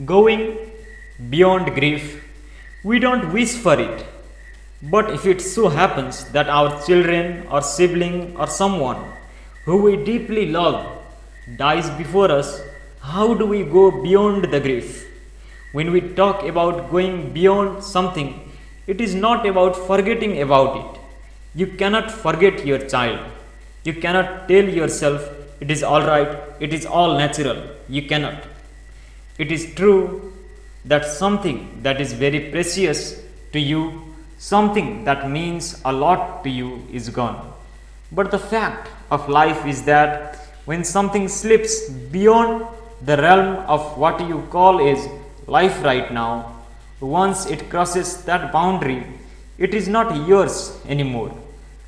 Going beyond grief, we don't wish for it. But if it so happens that our children or sibling or someone who we deeply love dies before us, how do we go beyond the grief? When we talk about going beyond something, it is not about forgetting about it. You cannot forget your child. You cannot tell yourself it is all right, it is all natural. You cannot. It is true that something that is very precious to you, something that means a lot to you, is gone. But the fact of life is that when something slips beyond the realm of what you call is life right now, once it crosses that boundary, it is not yours anymore.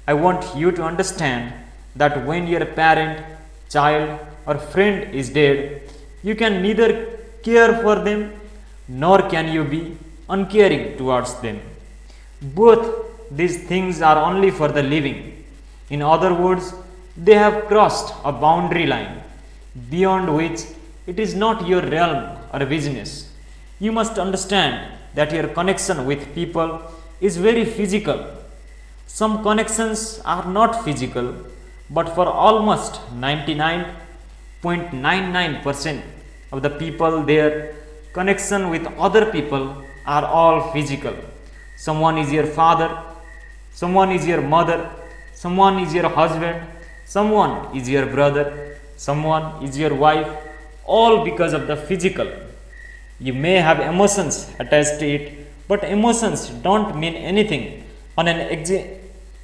I want you to understand that when your parent, child, or friend is dead, you can neither care for them nor can you be uncaring towards them. Both these things are only for the living. In other words, they have crossed a boundary line beyond which it is not your realm or business. You must understand that your connection with people is very physical. Some connections are not physical, but for almost 99.99% of the people, their connection with other people are all physical. Someone is your father, someone is your mother, someone is your husband, someone is your brother, someone is your wife, all because of the physical. You may have emotions attached to it, but emotions don't mean anything on an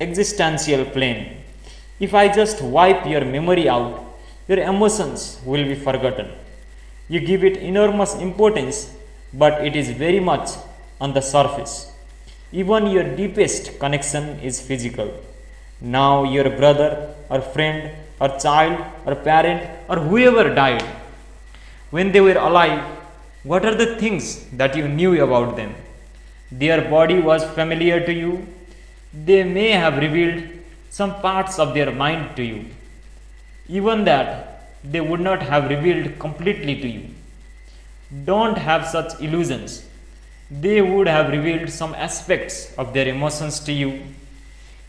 existential plane. If I just wipe your memory out, your emotions will be forgotten. You give it enormous importance, but it is very much on the surface. Even your deepest connection is physical. Now, your brother or friend or child or parent or whoever died, when they were alive, what are the things that you knew about them? Their body was familiar to you. They may have revealed some parts of their mind to you. Even that, they would not have revealed completely to you. Don't have such illusions. They would have revealed some aspects of their emotions to you.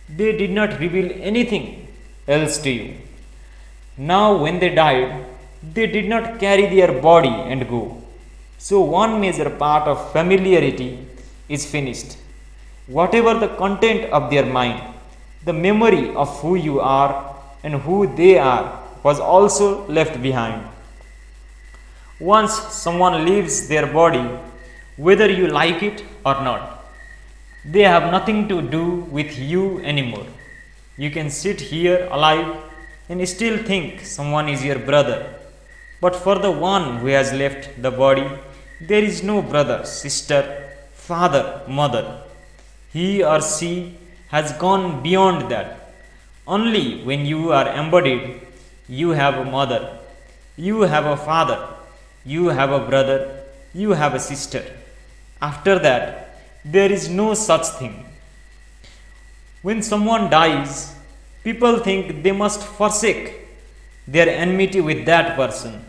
They did not reveal anything else to you. Now, when they died, they did not carry their body and go. So, one major part of familiarity is finished. Whatever the content of their mind, the memory of who you are and who they are was also left behind. Once someone leaves their body, whether you like it or not, they have nothing to do with you anymore. You can sit here alive and still think someone is your brother. But for the one who has left the body, there is no brother, sister, father, mother. He or she has gone beyond that. Only when you are embodied, you have a mother, you have a father, you have a brother, you have a sister. After that, there is no such thing. When someone dies, people think they must forsake their enmity with that person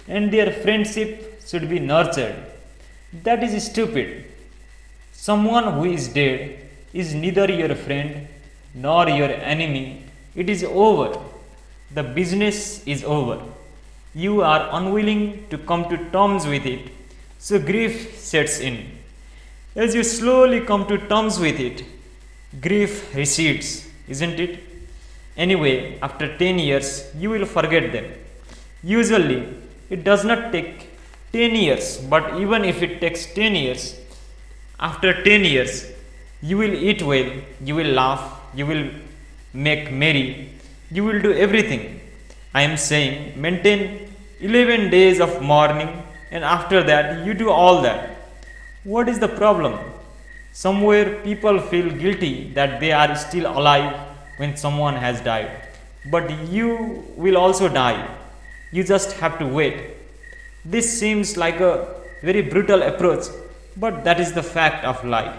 and their friendship should be nurtured. That is stupid. Someone who is dead is neither your friend nor your enemy. It is over. The business is over. You are unwilling to come to terms with it, so grief sets in. As you slowly come to terms with it, grief recedes, isn't it? Anyway, after 10 years, you will forget them. Usually, it does not take 10 years, but even if it takes 10 years, after 10 years, you will eat well, you will laugh, you will make merry, you will do everything. I am saying maintain 11 days of mourning and after that you do all that. What is the problem? Somewhere people feel guilty that they are still alive when someone has died. But you will also die. You just have to wait. This seems like a very brutal approach, but that is the fact of life.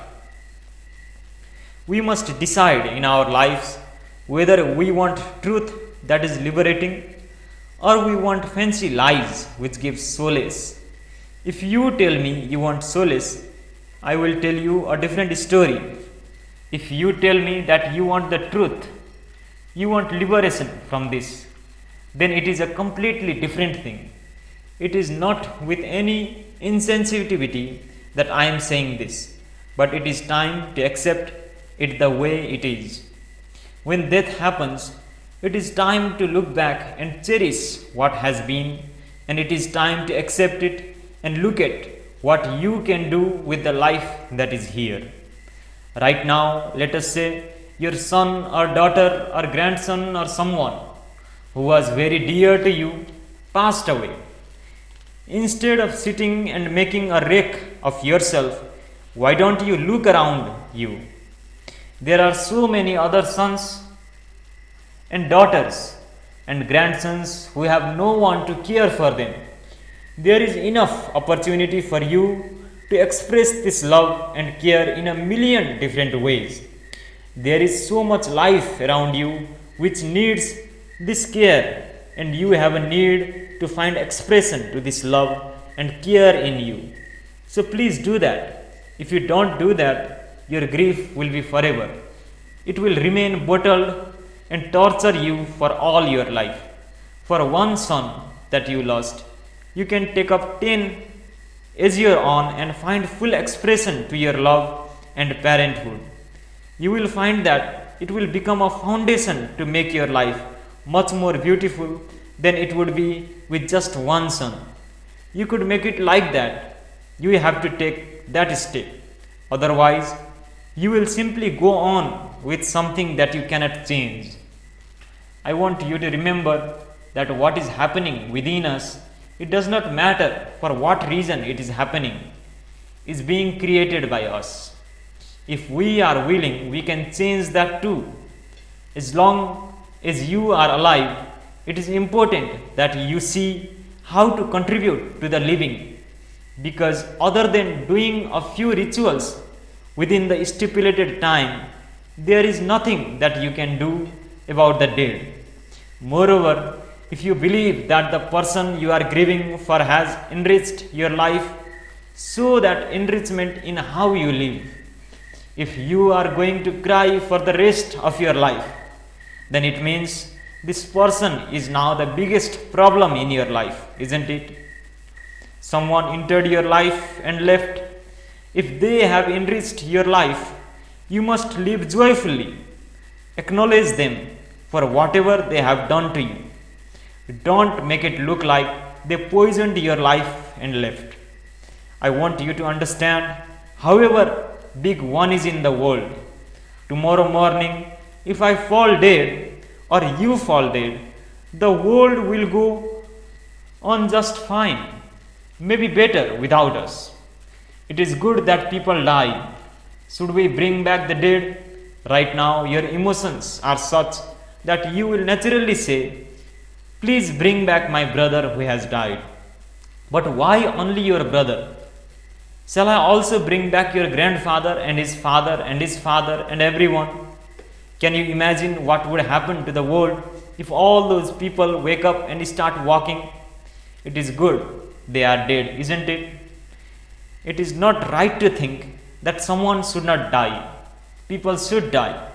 We must decide in our lives whether we want truth that is liberating or we want fancy lies which give solace. If you tell me you want solace, I will tell you a different story. If you tell me that you want the truth, you want liberation from this, then it is a completely different thing. It is not with any insensitivity that I am saying this, but it is time to accept it the way it is. When death happens, it is time to look back and cherish what has been, and it is time to accept it and look at what you can do with the life that is here. Right now, let us say your son or daughter or grandson or someone who was very dear to you passed away. Instead of sitting and making a wreck of yourself, why don't you look around you? There are so many other sons and daughters and grandsons who have no one to care for them. There is enough opportunity for you to express this love and care in a million different ways. There is so much life around you which needs this care, and you have a need to find expression to this love and care in you. So please do that. If you don't do that, your grief will be forever. It will remain bottled and torture you for all your life. For one son that you lost, you can take up 10 as you are on and find full expression to your love and parenthood. You will find that it will become a foundation to make your life much more beautiful than it would be with just one son. You could make it like that. You have to take that step. Otherwise, you will simply go on with something that you cannot change. I want you to remember that what is happening within us, it does not matter for what reason it is happening, is being created by us. If we are willing, we can change that too. As long as you are alive, it is important that you see how to contribute to the living, because other than doing a few rituals within the stipulated time, there is nothing that you can do about the dead. Moreover, if you believe that the person you are grieving for has enriched your life, show that enrichment in how you live. If you are going to cry for the rest of your life, then it means this person is now the biggest problem in your life, isn't it? Someone entered your life and left. If they have enriched your life, you must live joyfully. Acknowledge them for whatever they have done to you. Don't make it look like they poisoned your life and left. I want you to understand, however big one is in the world, tomorrow morning, if I fall dead or you fall dead, the world will go on just fine, maybe better without us. It is good that people die. Should we bring back the dead? Right now, your emotions are such that you will naturally say, please bring back my brother who has died. But why only your brother? Shall I also bring back your grandfather and his father and his father and everyone? Can you imagine what would happen to the world if all those people wake up and start walking? It is good they are dead, isn't it? It is not right to think that someone should not die. People should die.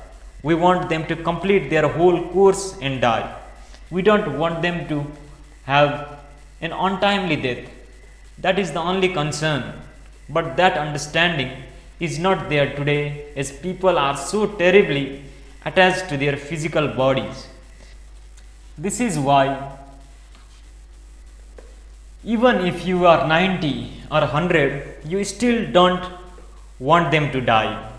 We want them to complete their whole course and die. We don't want them to have an untimely death. That is the only concern. But that understanding is not there today, as people are so terribly attached to their physical bodies. This is why, even if you are 90 or 100, you still don't want them to die.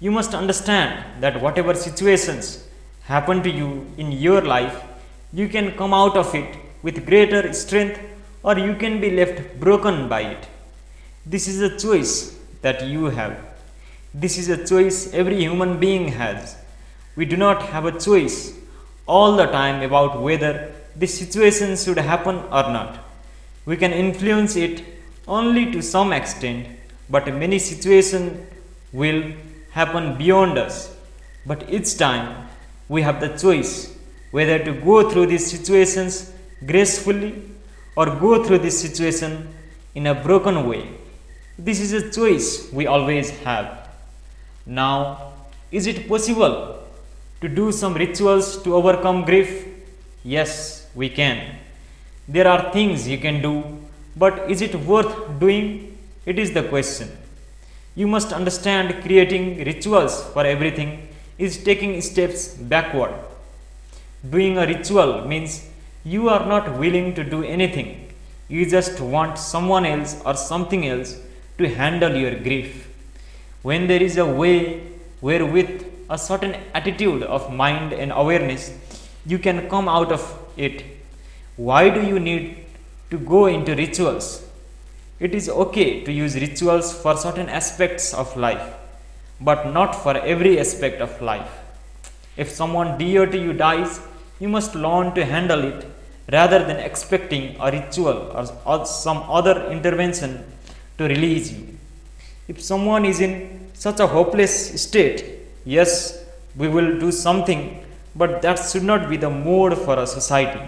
You must understand that whatever situations happen to you in your life, you can come out of it with greater strength, or you can be left broken by it. This is a choice that you have. This is a choice every human being has. We do not have a choice all the time about whether this situation should happen or not. We can influence it only to some extent, but many situations will happen beyond us. But each time we have the choice whether to go through these situations gracefully or go through this situation in a broken way. This is a choice we always have. Now, is it possible to do some rituals to overcome grief? Yes, we can. There are things you can do, but is it worth doing? It is the question. You must understand creating rituals for everything is taking steps backward. Doing a ritual means you are not willing to do anything. You just want someone else or something else to handle your grief. When there is a way wherewith a certain attitude of mind and awareness, you can come out of it. Why do you need to go into rituals? It is okay to use rituals for certain aspects of life, but not for every aspect of life. If someone dear to you dies, you must learn to handle it rather than expecting a ritual or some other intervention to release you. If someone is in such a hopeless state, yes, we will do something, but that should not be the mode for a society.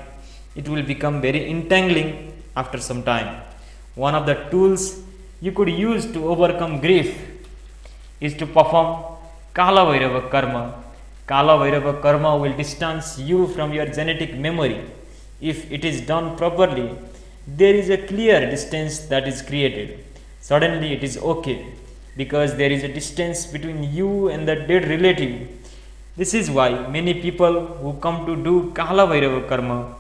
It will become very entangling after some time. One of the tools you could use to overcome grief is to perform Kala Vairava Karma. Kala Vairava Karma will distance you from your genetic memory. If it is done properly, there is a clear distance that is created. Suddenly it is okay because there is a distance between you and the dead relative. This is why many people who come to do Kala Vairava Karma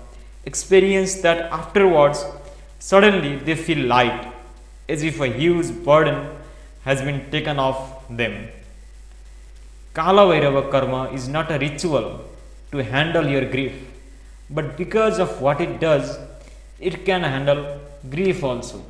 experience that afterwards suddenly they feel light, as if a huge burden has been taken off them. Kala Vairava Karma is not a ritual to handle your grief, but because of what it does, it can handle grief also.